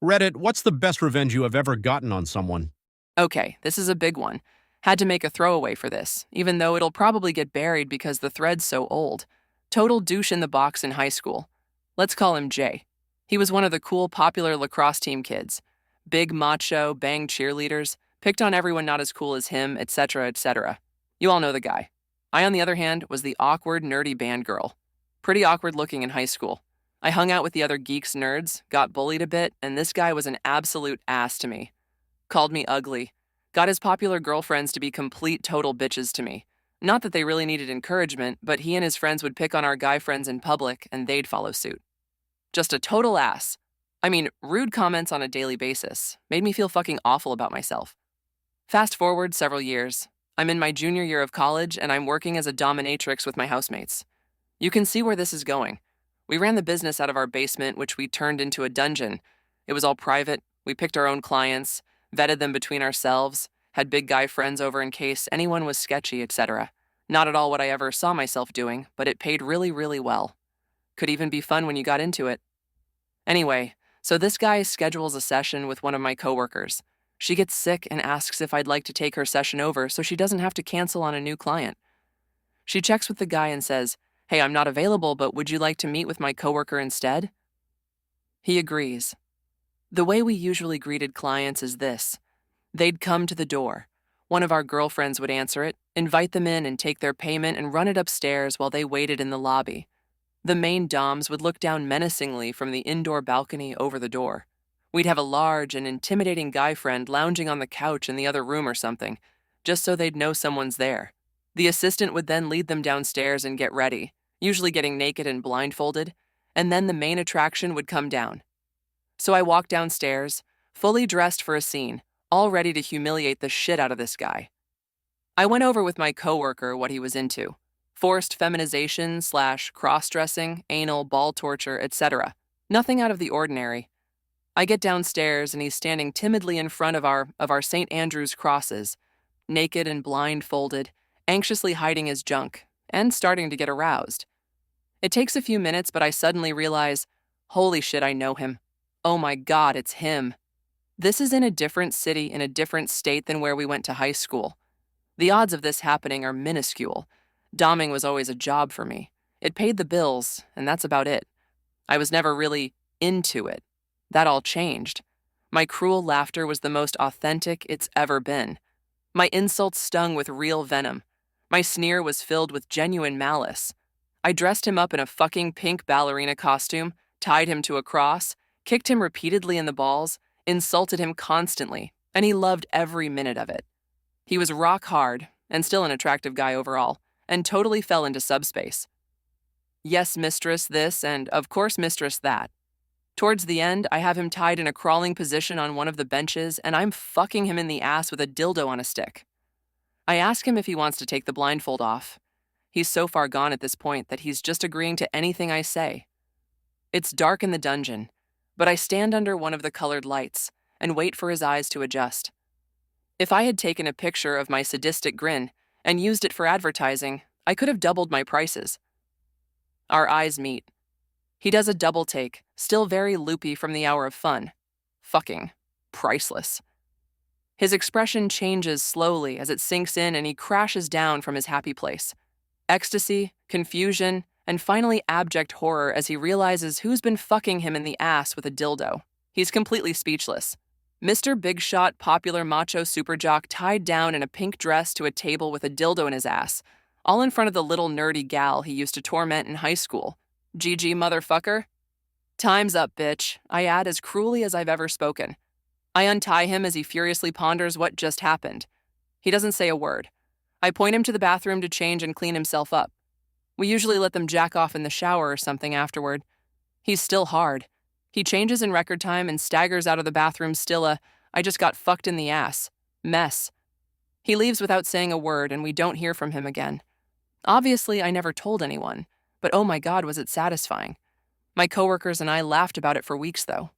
Reddit, what's the best revenge you have ever gotten on someone? Okay, this is a big one. Had to make a throwaway for this, even though it'll probably get buried because the thread's so old. Total douche in the box in high school. Let's call him Jay. He was one of the cool, popular lacrosse team kids. Big macho, bang cheerleaders, picked on everyone not as cool as him, etc., etc. You all know the guy. I, on the other hand, was the awkward, nerdy band girl. Pretty awkward looking in high school. I hung out with the other geeks nerds, got bullied a bit, and this guy was an absolute ass to me. Called me ugly. Got his popular girlfriends to be complete total bitches to me. Not that they really needed encouragement, but he and his friends would pick on our guy friends in public and they'd follow suit. Just a total ass. I mean, rude comments on a daily basis. Made me feel fucking awful about myself. Fast forward several years. I'm in my junior year of college and I'm working as a dominatrix with my housemates. You can see where this is going. We ran the business out of our basement, which we turned into a dungeon. It was all private. We picked our own clients, vetted them between ourselves, had big guy friends over in case anyone was sketchy, etc. Not at all what I ever saw myself doing, but it paid really, really well. Could even be fun when you got into it. Anyway, so this guy schedules a session with one of my coworkers. She gets sick and asks if I'd like to take her session over so she doesn't have to cancel on a new client. She checks with the guy and says, "Hey, I'm not available, but would you like to meet with my coworker instead?" He agrees. The way we usually greeted clients is this. They'd come to the door. One of our girlfriends would answer it, invite them in and take their payment and run it upstairs while they waited in the lobby. The main doms would look down menacingly from the indoor balcony over the door. We'd have a large and intimidating guy friend lounging on the couch in the other room or something, just so they'd know someone's there. The assistant would then lead them downstairs and get ready, usually getting naked and blindfolded, and then the main attraction would come down. So I walked downstairs, fully dressed for a scene, all ready to humiliate the shit out of this guy. I went over with my coworker what he was into. Forced feminization / cross-dressing, anal, ball torture, etc. Nothing out of the ordinary. I get downstairs and he's standing timidly in front of our St. Andrew's crosses, naked and blindfolded, anxiously hiding his junk, and starting to get aroused. It takes a few minutes, but I suddenly realize, holy shit, I know him. Oh my God, it's him. This is in a different city, in a different state than where we went to high school. The odds of this happening are minuscule. Doming was always a job for me. It paid the bills, and that's about it. I was never really into it. That all changed. My cruel laughter was the most authentic it's ever been. My insults stung with real venom. My sneer was filled with genuine malice. I dressed him up in a fucking pink ballerina costume, tied him to a cross, kicked him repeatedly in the balls, insulted him constantly, and he loved every minute of it. He was rock hard, and still an attractive guy overall, and totally fell into subspace. Yes, mistress this, and of course mistress that. Towards the end, I have him tied in a crawling position on one of the benches, and I'm fucking him in the ass with a dildo on a stick. I ask him if he wants to take the blindfold off. He's so far gone at this point that he's just agreeing to anything I say. It's dark in the dungeon, but I stand under one of the colored lights and wait for his eyes to adjust. If I had taken a picture of my sadistic grin and used it for advertising, I could have doubled my prices. Our eyes meet. He does a double take, still very loopy from the hour of fun. Fucking priceless. His expression changes slowly as it sinks in and he crashes down from his happy place. Ecstasy, confusion, and finally abject horror as he realizes who's been fucking him in the ass with a dildo. He's completely speechless. Mr. Big Shot, popular macho super jock tied down in a pink dress to a table with a dildo in his ass, all in front of the little nerdy gal he used to torment in high school. GG, motherfucker. Time's up, bitch, I add as cruelly as I've ever spoken. I untie him as he furiously ponders what just happened. He doesn't say a word. I point him to the bathroom to change and clean himself up. We usually let them jack off in the shower or something afterward. He's still hard. He changes in record time and staggers out of the bathroom still I just got fucked in the ass mess. He leaves without saying a word and we don't hear from him again. Obviously, I never told anyone, but oh my God, was it satisfying. My coworkers and I laughed about it for weeks though.